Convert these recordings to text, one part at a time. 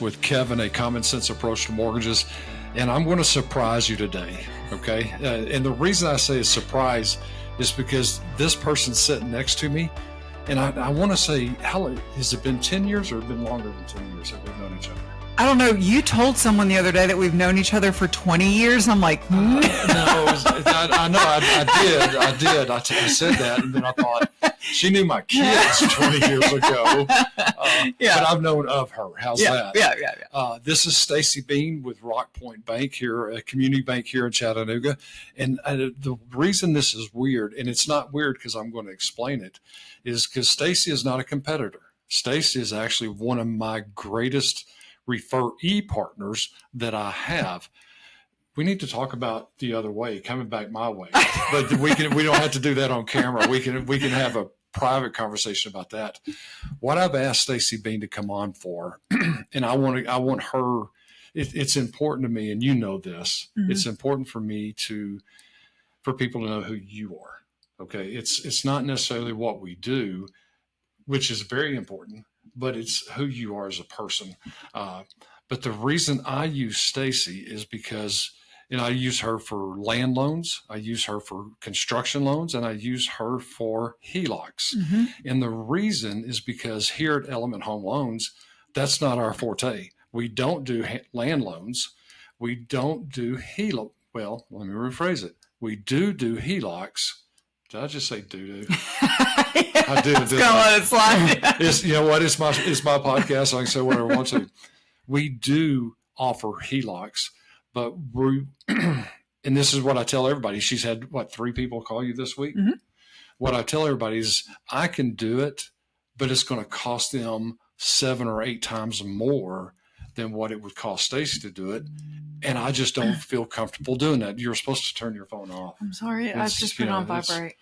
with Kevin, a common sense approach to mortgages. And I'm going to surprise you today. Okay. And the reason I say a surprise is because this person's sitting next to me. And I want to say, how has it been 10 years or been longer than 10 years that we've known each other? I don't know. You told someone the other day that we've known each other for 20 years. I'm like, no, I know. I did. I said that. And then I thought, she knew my kids 20 years ago. But I've known of her. How's that? Yeah. This is Stacey Beene with RockPoint Bank here, a community bank here in Chattanooga. And the reason this is weird, and it's not weird because I'm going to explain it, is because Stacey is not a competitor. Stacey is actually one of my greatest referee partners that I have. We need to talk about the other way, coming back my way, but we don't have to do that on camera. We can have a private conversation about that. What I've asked Stacey Beene to come on for, and I want her, it's important to me, and you know this, it's important for me for people to know who you are. Okay. It's not necessarily what we do, which is very important, but it's who you are as a person. But the reason I use Stacey is because, I use her for land loans, I use her for construction loans, and I use her for HELOCs. And the reason is because here at Element Home Loans, that's not our forte. We don't do land loans. We don't do HELOC. Well, let me rephrase it. We do HELOCs. Did I just say doo-doo? I did. It's gonna let it slide. It's, you know what? It's my podcast. So I can say whatever I want to. We do offer HELOCs, but and this is what I tell everybody. She's had 3 people call you this week. What I tell everybody is I can do it, but it's going to cost them 7 or 8 times more than what it would cost Stacey to do it. And I just don't feel comfortable doing that. You're supposed to turn your phone off. I'm sorry. I've just been on vibrate.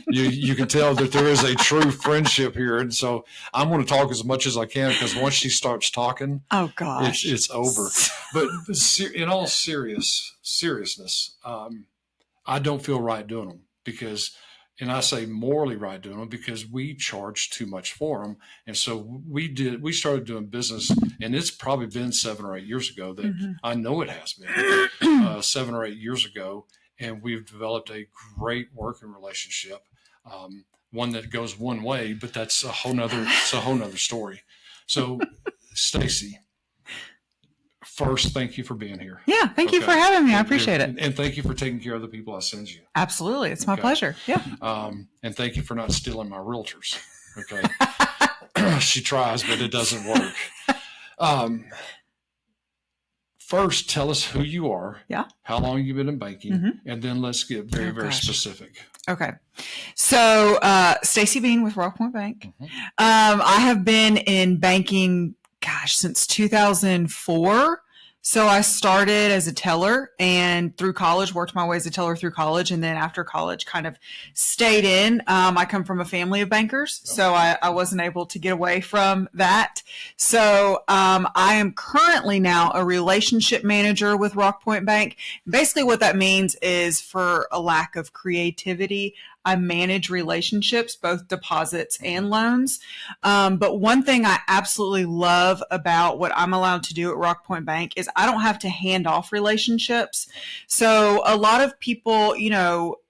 You can tell that there is a true friendship here. And so I'm going to talk as much as I can, because once she starts talking, oh gosh, it's over. But in all seriousness, I don't feel right doing them because, and I say morally right doing them because we charge too much for them. And so we started doing business, and it's probably been 7 or 8 years ago that I know it has been 7 or 8 years ago. And we've developed a great working relationship, one that goes one way, but that's a whole nother story. So Stacey, first, thank you for being here. Yeah. Thank you for having me. I appreciate it. And thank you for taking care of the people I send you. Absolutely. It's my pleasure. Yeah. And thank you for not stealing my realtors. Okay. She tries, but it doesn't work. First, tell us who you are, how long you've been in banking, and then let's get very specific. Okay. So Stacey Beene with RockPoint Bank. I have been in banking, since 2004. So I started as a teller and through college, worked my way as a teller through college. And then after college, kind of stayed in. I come from a family of bankers, so I wasn't able to get away from that. So I am currently now a relationship manager with RockPoint Bank. Basically what that means is, for a lack of creativity, I manage relationships, both deposits and loans. But one thing I absolutely love about what I'm allowed to do at RockPoint Bank is I don't have to hand off relationships. So a lot of people,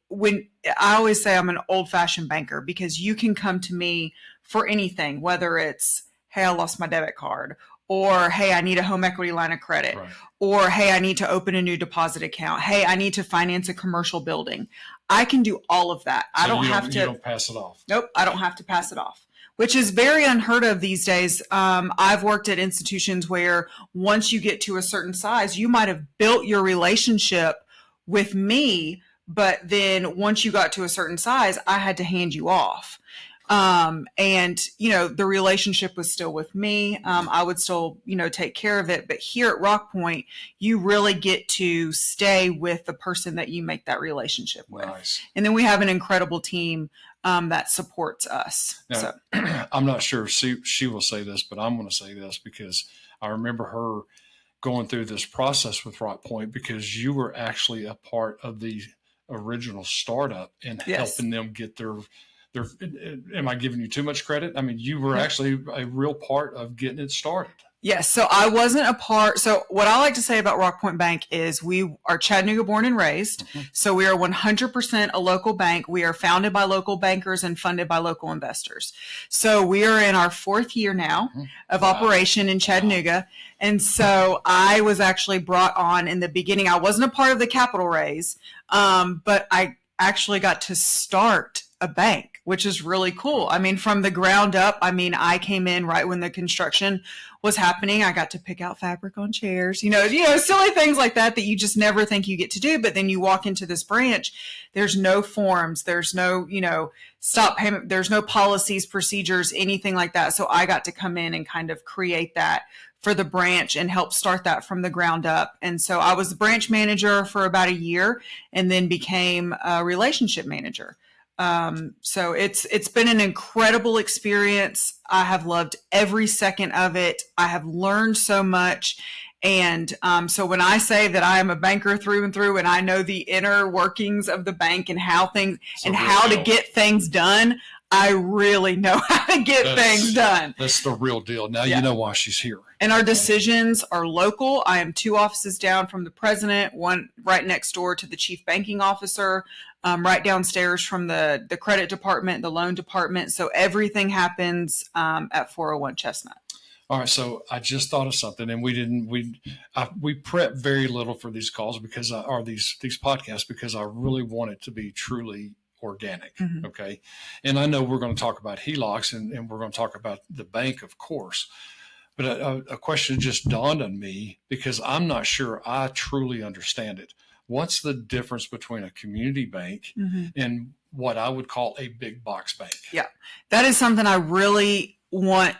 when I always say I'm an old-fashioned banker, because you can come to me for anything, whether it's, hey, I lost my debit card, or, hey, I need a home equity line of credit, or, hey, I need to open a new deposit account. Hey, I need to finance a commercial building. I can do all of that. So you don't pass it off. Nope. I don't have to pass it off, which is very unheard of these days. I've worked at institutions where once you get to a certain size, you might have built your relationship with me, but then once you got to a certain size, I had to hand you off. And the relationship was still with me. I would still, take care of it. But here at RockPoint, you really get to stay with the person that you make that relationship with. Nice. And then we have an incredible team, that supports us. Now, So I'm not sure if she will say this, but I'm going to say this because I remember her going through this process with RockPoint, because you were actually a part of the original startup and helping them get their am I giving you too much credit? I mean, you were actually a real part of getting it started. Yes. So I wasn't a part. So what I like to say about RockPoint Bank is we are Chattanooga born and raised. Mm-hmm. So we are 100% a local bank. We are founded by local bankers and funded by local investors. So we are in our 4th year now of operation in Chattanooga. And so I was actually brought on in the beginning. I wasn't a part of the capital raise, but I actually got to start a bank, which is really cool. I mean, from the ground up, I came in right when the construction was happening. I got to pick out fabric on chairs, silly things like that you just never think you get to do. But then you walk into this branch, there's no forms, there's no, stop payment, there's no policies, procedures, anything like that. So I got to come in and kind of create that for the branch and help start that from the ground up. And so I was the branch manager for about a year and then became a relationship manager. So it's been an incredible experience. I have loved every second of it. I have learned so much. And so when I say that I am a banker through and through, and I know the inner workings of the bank and how to get things done, I really know how to get things done. That's the real deal. Now you know why she's here. And our decisions are local. I am 2 offices down from the president, one right next door to the chief banking officer, right downstairs from the credit department, the loan department. So everything happens at 401 Chestnut. All right. So I just thought of something, and we prep very little for these calls because these podcasts, because I really want it to be truly organic. Mm-hmm. Okay. And I know we're going to talk about HELOCs and we're going to talk about the bank, of course. But a question just dawned on me because I'm not sure I truly understand it. What's the difference between a community bank and what I would call a big box bank? Yeah, that is something I really want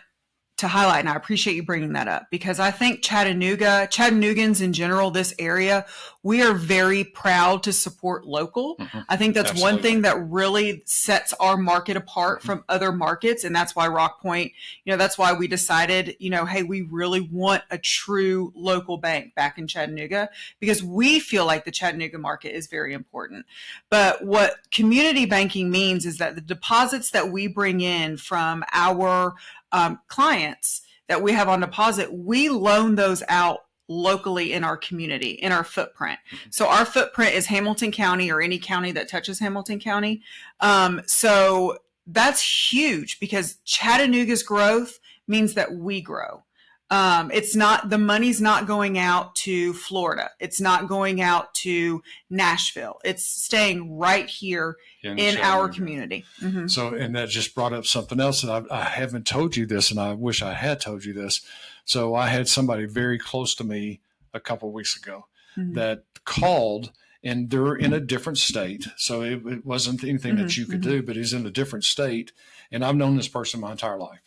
to highlight. And I appreciate you bringing that up because I think Chattanoogans in general, this area, we are very proud to support local. Mm-hmm. I think that's one thing that really sets our market apart from other markets. And that's why RockPoint, that's why we decided, hey, we really want a true local bank back in Chattanooga because we feel like the Chattanooga market is very important. But what community banking means is that the deposits that we bring in from our clients that we have on deposit, we loan those out locally in our community, in our footprint. So our footprint is Hamilton County or any county that touches Hamilton County. So that's huge because Chattanooga's growth means that we grow. The money's not going out to Florida. It's not going out to Nashville. It's staying right here in our community. Mm-hmm. So, and that just brought up something else that I haven't told you this, and I wish I had told you this. So I had somebody very close to me a couple of weeks ago that called, and they're in a different state. So it wasn't anything that you could do, but he's in a different state. And I've known this person my entire life.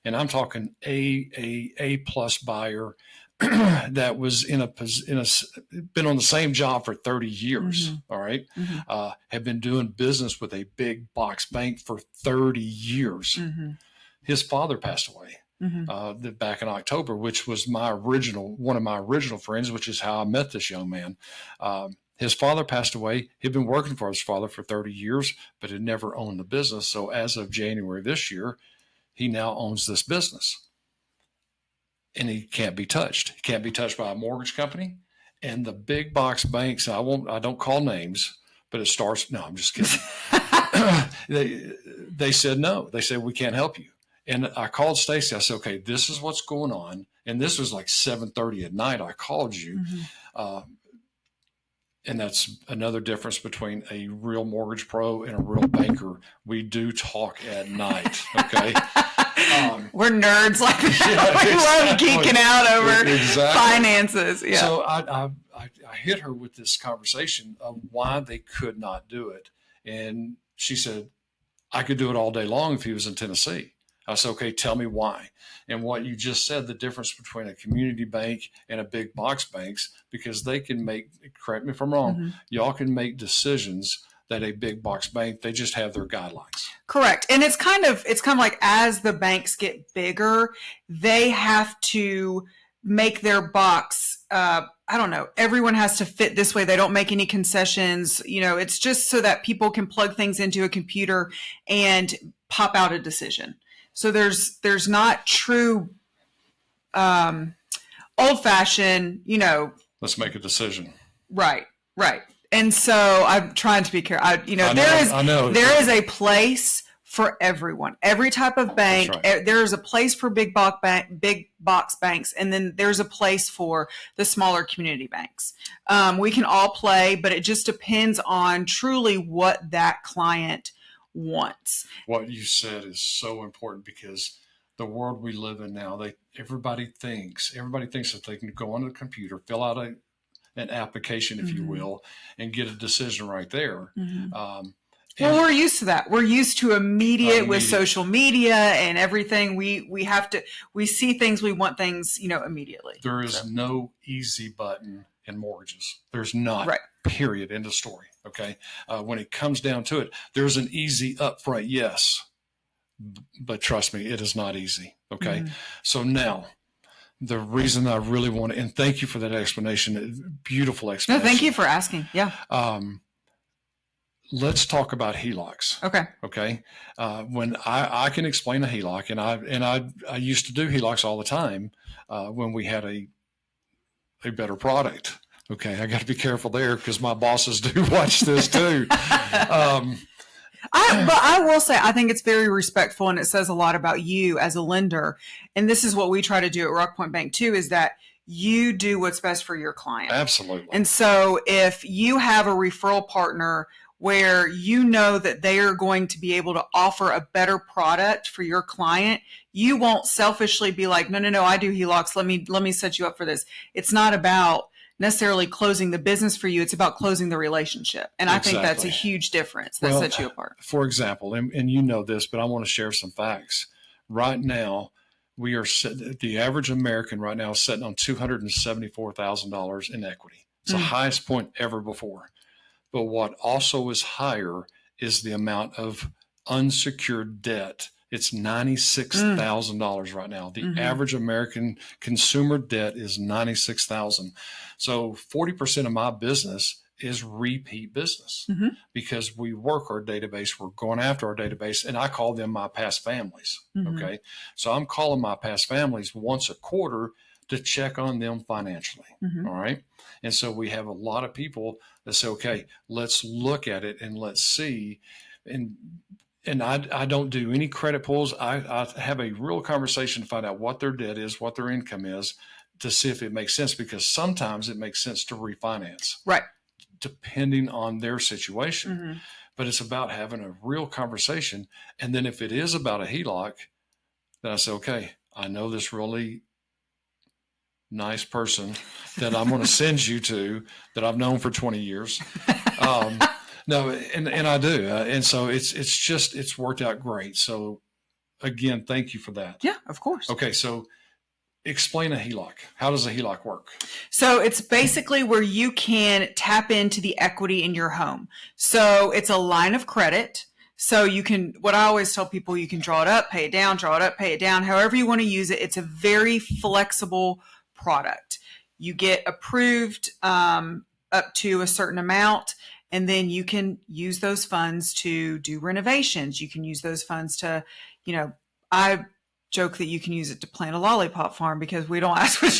And I'm talking A plus buyer that was been on the same job for 30 years. Mm-hmm. All right. Mm-hmm. Have been doing business with a big box bank for 30 years. Mm-hmm. His father passed away back in October, which was one of my original friends, which is how I met this young man. His father passed away. He'd been working for his father for 30 years, but had never owned the business. So as of January this year, he now owns this business and he can't be touched. He can't be touched by a mortgage company. And the big box banks, I don't call names, but no, I'm just kidding. They said no. They said, we can't help you. And I called Stacey. I said, okay, this is what's going on. And this was like 7:30 at night. I called you. And that's another difference between a real mortgage pro and a real banker. We do talk at night. Okay. We're nerds like that. We love geeking out over finances. Yeah. So I hit her with this conversation of why they could not do it. And she said, I could do it all day long if he was in Tennessee. I said, okay, tell me why. And what you just said, the difference between a community bank and a big box banks, because they can correct me if I'm wrong, y'all can make decisions that a big box bank, they just have their guidelines. Correct. And it's kind of like as the banks get bigger, they have to make their box, I don't know, everyone has to fit this way. They don't make any concessions. It's just so that people can plug things into a computer and pop out a decision. So there's not true old fashioned, let's make a decision. Right. And so I'm trying to be careful. There is a place for everyone. Every type of bank, right. There is a place for big box banks, and then there's a place for the smaller community banks. We can all play, but it just depends on truly what that client wants. What you said is so important, because the world we live in now, everybody thinks that they can go on the computer, fill out an application, if you will, and get a decision right there. Well, we're used to that. We're used to immediate with social media and everything. We see things, we want things, immediately. There is no easy button in mortgages. There's not. Right. Period. End of story. Okay. When it comes down to it, there's an easy upfront yes, but trust me, it is not easy. Okay. So now, the reason I really want to, and thank you for that explanation, beautiful explanation. No, thank you for asking. Yeah. Let's talk about HELOCs. Okay. When I can explain a HELOC, and I used to do HELOCs all the time when we had a better product. Okay, I got to be careful there because my bosses do watch this too. But I will say, I think it's very respectful, and it says a lot about you as a lender. And this is what we try to do at RockPoint Bank too, is that you do what's best for your client. Absolutely. And so if you have a referral partner where you know that they are going to be able to offer a better product for your client, you won't selfishly be like, no, I do HELOCs. Let me set you up for this. It's not about necessarily closing the business for you. It's about closing the relationship. And I think that's a huge difference that sets you apart. For example, and you know this, but I want to share some facts. Right now, the average American right now is sitting on $274,000 in equity. It's the highest point ever before. But what also is higher is the amount of unsecured debt. It's $96,000 right now. The average American consumer debt is $96,000. So 40% of my business is repeat business because we work our database. We're going after our database, and I call them my past families. Okay. So I'm calling my past families once a quarter to check on them financially. All right. And so we have a lot of people that say, okay, let's look at it and let's see. And I don't do any credit pulls. I have a real conversation to find out what their debt is, what their income is, to see if it makes sense, because sometimes it makes sense to refinance. Right. Depending on their situation. But it's about having a real conversation. And then if it is about a HELOC, then I say, okay, I know this really nice person that I'm going to send you to that I've known for 20 years. No, and I do. And so it's worked out great. So again, thank you for that. Yeah, of course. Okay. So explain a HELOC. How does a HELOC work? So it's basically where you can tap into the equity in your home. So it's a line of credit. So you can, what I always tell people, you can draw it up, pay it down, draw it up, pay it down, however you want to use it. It's a very flexible product. You get approved up to a certain amount, and then you can use those funds to do renovations. You can use those funds to, I joke that you can use it to plant a lollipop farm because we don't ask what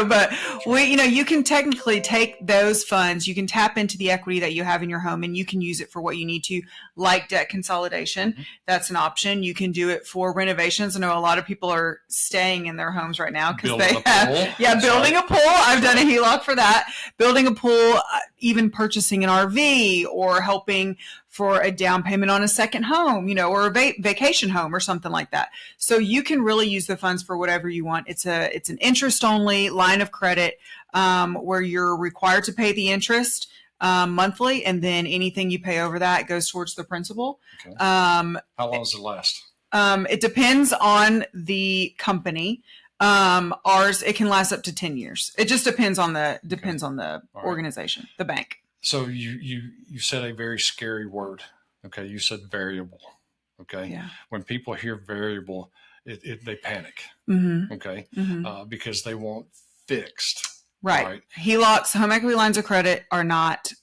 but you can technically take those funds, you can tap into the equity that you have in your home, and you can use it for what you need to, like debt consolidation. That's an option. You can do it for renovations. I know a lot of people are staying in their homes right now because they have, building a pool. I've done a HELOC for that. Building a pool, even purchasing an RV, or helping for a down payment on a second home, or a vacation home or something like that. So you can really use the funds for whatever you want. It's an interest only line of credit where you're required to pay the interest monthly, and then anything you pay over that goes towards the principal. Okay. How long does it last? It depends on the company. Ours, it can last up to 10 years. It just depends on the organization, the bank. So you said a very scary word. Okay. You said variable. Okay. Yeah. When people hear variable, they panic. Okay. Because they want fixed. Right. HELOCs, home equity lines of credit are not,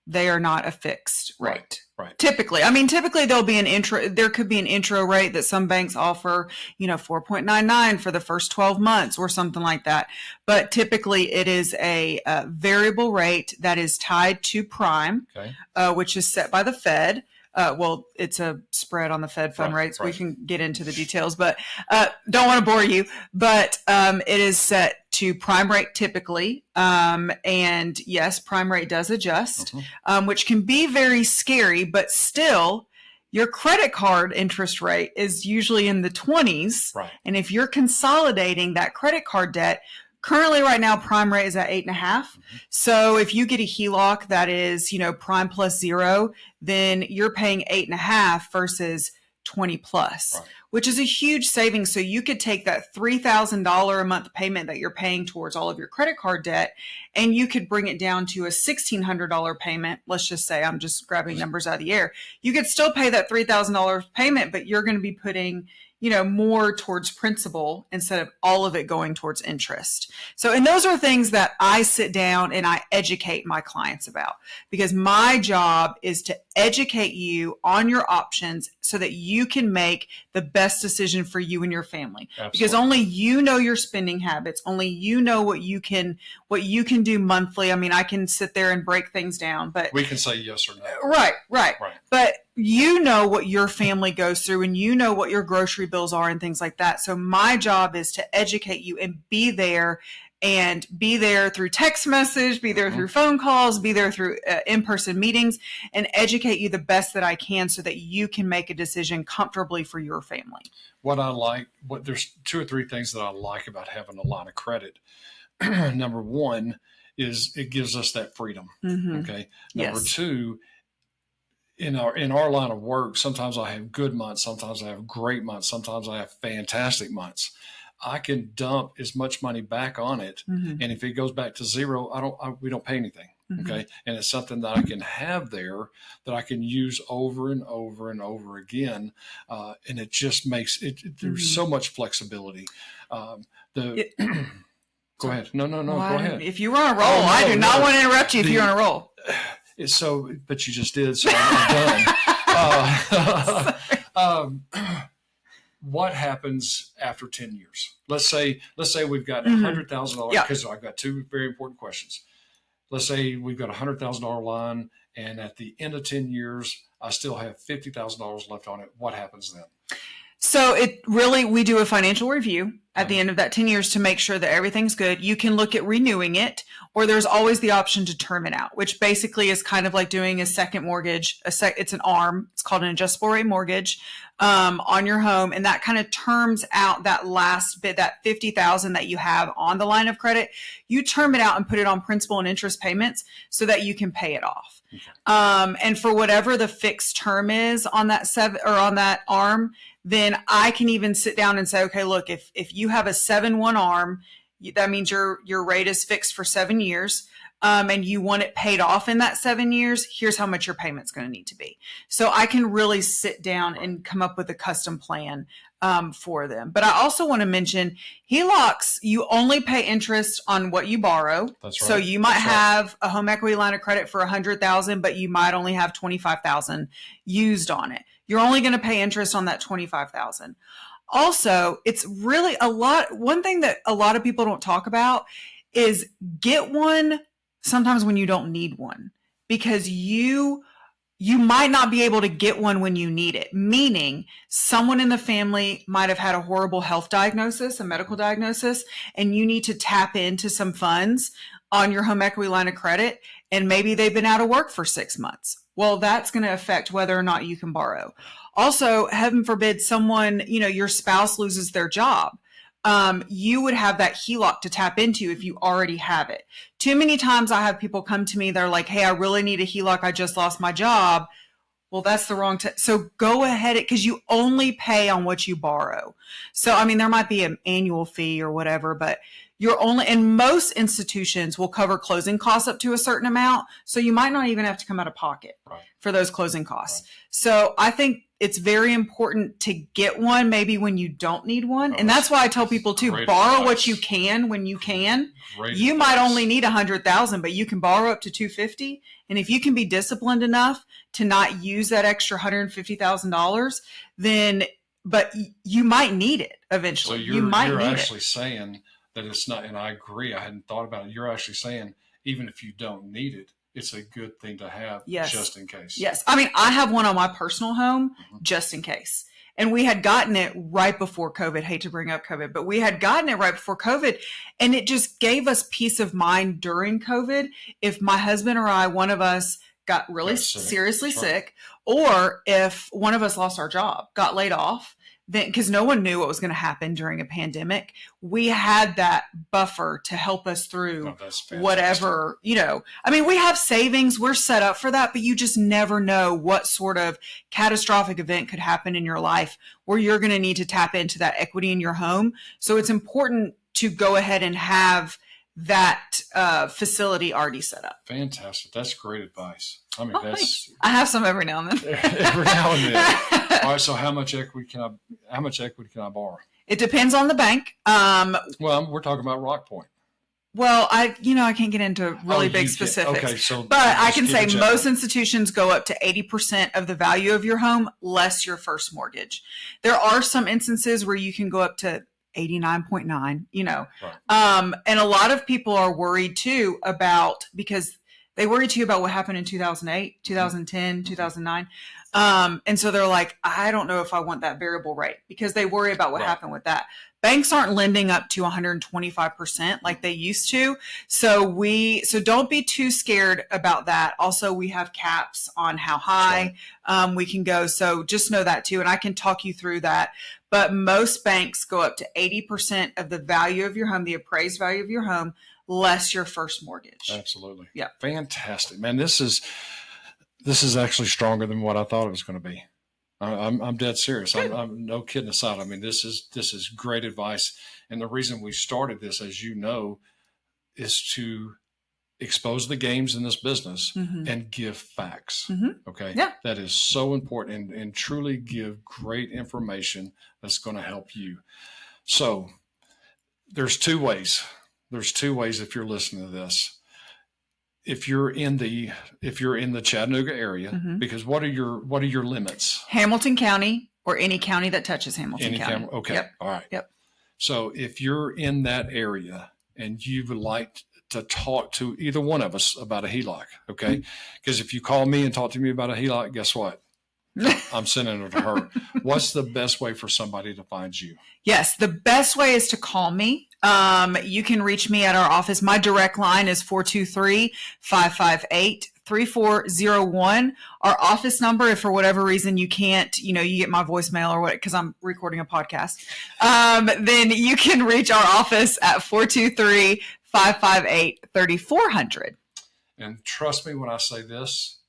they are not a fixed rate. Right. Typically, there'll be there could be an intro rate that some banks offer, 4.99 for the first 12 months or something like that. But typically it is a variable rate that is tied to prime, which is set by the Fed. It's a spread on the Fed fund rates. We can get into the details, but don't want to bore you. But it is set to prime rate typically. And yes, prime rate does adjust, which can be very scary, but still your credit card interest rate is usually in the 20s. Right. And if you're consolidating that credit card debt, currently right now, prime rate is at 8.5. So if you get a HELOC that is, prime plus 0, then you're paying 8.5 versus 20 plus, which is a huge savings. So you could take that $3,000 a month payment that you're paying towards all of your credit card debt, and you could bring it down to a $1,600 payment. Let's just say, I'm just grabbing numbers out of the air. You could still pay that $3,000 payment, but you're going to be putting more towards principal instead of all of it going towards interest. So, and those are things that I sit down and I educate my clients about, because my job is to educate you on your options so that you can make the best decision for you and your family. Absolutely. Because only you know your spending habits. Only you know what you can do monthly. I can sit there and break things down, but we can say yes or no. Right. But you know what your family goes through, and you know what your grocery bills are and things like that. So my job is to educate you and be there through text message, be there through phone calls, be there through in-person meetings, and educate you the best that I can so that you can make a decision comfortably for your family. There's 2 or 3 things that I like about having a line of credit. Number one is it gives us that freedom. Okay. Number 2, in our line of work, sometimes I have good months, sometimes I have great months, sometimes I have fantastic months. I can dump as much money back on it, and if it goes back to 0, we don't pay anything. Okay, and it's something that I can have there that I can use over and over and over again, and it just makes it. There's so much flexibility. Go ahead. No, well, go ahead. If you were on a roll, I do not want to interrupt you if you're on a roll. But you just did, so I'm done. What happens after 10 years? Let's say we've got $100,000, because I've got 2 very important questions. Let's say we've got a $100,000 line, and at the end of 10 years, I still have $50,000 left on it. What happens then? So we do a financial review at the end of that 10 years to make sure that everything's good. You can look at renewing it, or there's always the option to term it out, which basically is kind of like doing a second mortgage. It's an ARM. It's called an adjustable rate mortgage on your home. And that kind of terms out that last bit, that $50,000 that you have on the line of credit. You term it out and put it on principal and interest payments so that you can pay it off. And for whatever the fixed term is on that on that ARM, then I can even sit down and say, okay, look, if you have a 7-1 ARM, that means your rate is fixed for 7 years, and you want it paid off in that 7 years, here's how much your payment's going to need to be. So I can really sit down and come up with a custom plan for them. But I also want to mention HELOCs, you only pay interest on what you borrow. That's right. So you might have a home equity line of credit for $100,000, but you might only have $25,000 used on it. You're only going to pay interest on that $25,000. Also, it's really one thing that a lot of people don't talk about is get one sometimes when you don't need one, because you might not be able to get one when you need it. Meaning someone in the family might have had a horrible health diagnosis, a medical diagnosis, and you need to tap into some funds on your home equity line of credit. And maybe they've been out of work for 6 months. Well, that's going to affect whether or not you can borrow. Also, heaven forbid someone, your spouse loses their job. You would have that HELOC to tap into if you already have it. Too many times I have people come to me, they're like, hey, I really need a HELOC. I just lost my job. Well, that's the wrong so go ahead, because you only pay on what you borrow. So, there might be an annual fee or whatever, but and most institutions will cover closing costs up to a certain amount. So you might not even have to come out of pocket for those closing costs. So I think it's very important to get one maybe when you don't need one. And that's why I tell people to borrow what you can when you can. You might only need 100,000, but you can borrow up to 250. And if you can be disciplined enough to not use that extra $150,000, then, but you might need it eventually. So you're actually saying that it's not, and I agree, I hadn't thought about it. You're actually saying even if you don't need it, it's a good thing to have just in case. Yes. I mean, I have one on my personal home just in case. And we had gotten it right before COVID. Hate to bring up COVID, but we had gotten it right before COVID. And it just gave us peace of mind during COVID. If my husband or I, one of us got really seriously sick, or if one of us lost our job, got laid off, then because no one knew what was going to happen during a pandemic, we had that buffer to help us through whatever, I mean, we have savings, we're set up for that, but you just never know what sort of catastrophic event could happen in your life where you're going to need to tap into that equity in your home. So it's important to go ahead and have that facility already set up. Fantastic. That's great advice. I mean, I have some every now and then. Every now and then. All right. So how much equity can I borrow? It depends on the bank. Well, we're talking about RockPoint. Well, I can't get into really big specifics. Okay, but I can say most institutions go up to 80% of the value of your home, less your first mortgage. There are some instances where you can go up to 89.9, right. And a lot of people are worried too because they worry too about what happened in 2008, 2010, 2009. And so they're like, I don't know if I want that variable rate because they worry about what happened with that. Banks aren't lending up to 125% like they used to. So don't be too scared about that. Also, we have caps on how high we can go. So just know that too. And I can talk you through that. But most banks go up to 80% of the value of your home, the appraised value of your home, less your first mortgage. Absolutely. Yeah. Fantastic, man. This is actually stronger than what I thought it was going to be. I'm dead serious. I'm no kidding aside. I mean, this is great advice. And the reason we started this, as you know, is to expose the games in this business and give facts. Okay. Yeah. That is so important and truly give great information that's going to help you. So there's two ways. If you're listening to this. If you're in the Chattanooga area, because what are your limits? Hamilton County or any county that touches Hamilton County. Okay. Yep. All right. Yep. So if you're in that area and you would like to talk to either one of us about a HELOC, okay? Because if you call me and talk to me about a HELOC, guess what? I'm sending it to her. What's the best way for somebody to find you? Yes, the best way is to call me. You can reach me at our office. My direct line is 423-558-3401. Our office number, if for whatever reason you can't, you get my voicemail or what, because I'm recording a podcast, then you can reach our office at 423-558-3400. And trust me when I say this,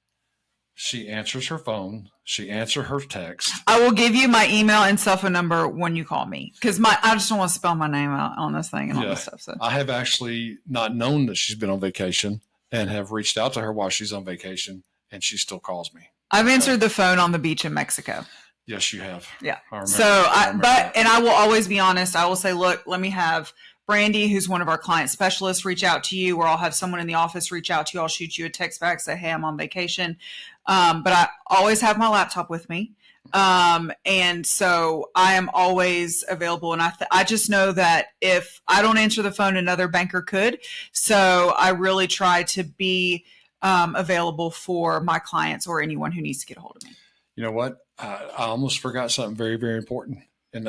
she answers her phone. She answers her text. I will give you my email and cell phone number when you call me because I just don't want to spell my name out on this thing and all this stuff. So I have actually not known that she's been on vacation and have reached out to her while she's on vacation, and she still calls me. I've answered the phone on the beach in Mexico. Yes, you have. Yeah. I will always be honest. I will say, look, let me have Brandy, who's one of our client specialists, reach out to you, or I'll have someone in the office reach out to you. I'll shoot you a text back, say, hey, I'm on vacation. But I always have my laptop with me. And so I am always available. And I just know that if I don't answer the phone, another banker could. So I really try to be available for my clients or anyone who needs to get a hold of me. You know what? I almost forgot something very, very important. And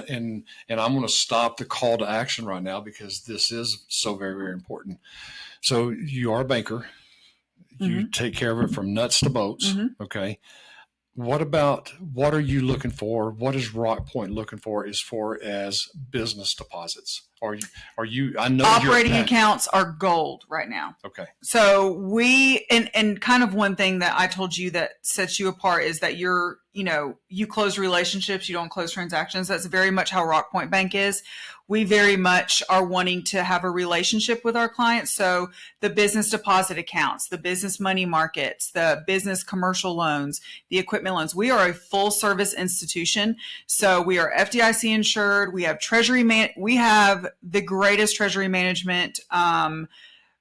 I'm going to stop the call to action right now because this is so very, very important. So you are a banker. You take care of it from nuts to bolts. Okay. What are you looking for? What is RockPoint looking for as far as business deposits? Are you? I know operating accounts are gold right now. Okay. So we and kind of one thing that I told you that sets you apart is that you close relationships, you don't close transactions. That's very much how RockPoint Bank is. We very much are wanting to have a relationship with our clients. So the business deposit accounts, the business money markets, the business commercial loans, the equipment loans. We are a full service institution. So we are FDIC insured. We have we have the greatest treasury management,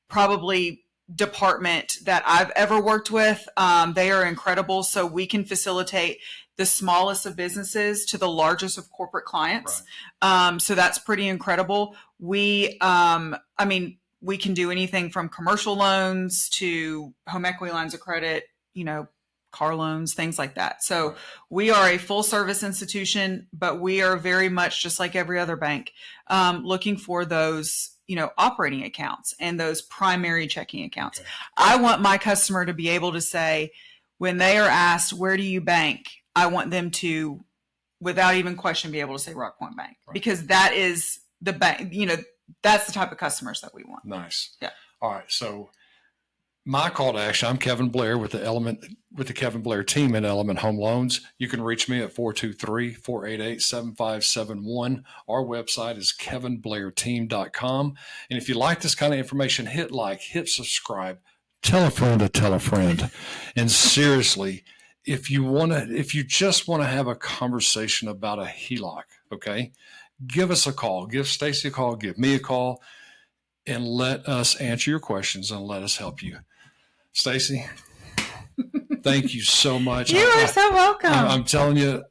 probably department that I've ever worked with. They are incredible. So we can facilitate the smallest of businesses to the largest of corporate clients. Right. So that's pretty incredible. We can do anything from commercial loans to home equity lines of credit, car loans, things like that. So we are a full service institution, but we are very much just like every other bank, looking for those operating accounts and those primary checking accounts. Okay. I want my customer to be able to say, when they are asked, where do you bank? I want them to, without even question, be able to say RockPoint Bank, because that is the bank, that's the type of customers that we want. Nice. Yeah. All right. So my call to action, I'm Kevin Blair with the Kevin Blair team at Element Home Loans. You can reach me at 423-488-7571. Our website is kevinblairteam.com. And if you like this kind of information, hit like, hit subscribe, tell a friend to tell a friend. And seriously, if you just want to have a conversation about a HELOC, okay, give us a call, give Stacey a call, give me a call, and let us answer your questions and let us help you. Stacey, thank you so much. You are so welcome. I'm telling you.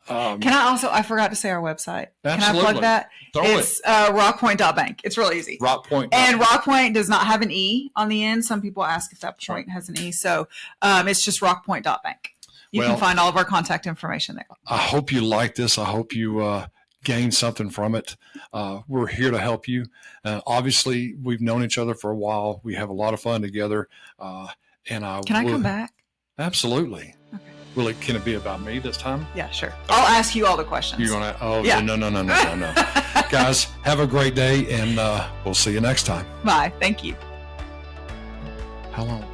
I forgot to say our website. Absolutely. Can I plug that? It's rockpoint.bank. It's real easy. RockPoint. And RockPoint does not have an E on the end. Some people ask if that point has an E. So it's just rockpoint.bank. You can find all of our contact information there. I hope you like this. I hope you gain something from it. We're here to help you. Obviously, we've known each other for a while. We have a lot of fun together. Can I come back? Absolutely. Okay. Can it be about me this time? Yeah, sure. I'll ask you all the questions. You're going to? Oh, yeah. No. Guys, have a great day, and we'll see you next time. Bye. Thank you. How long?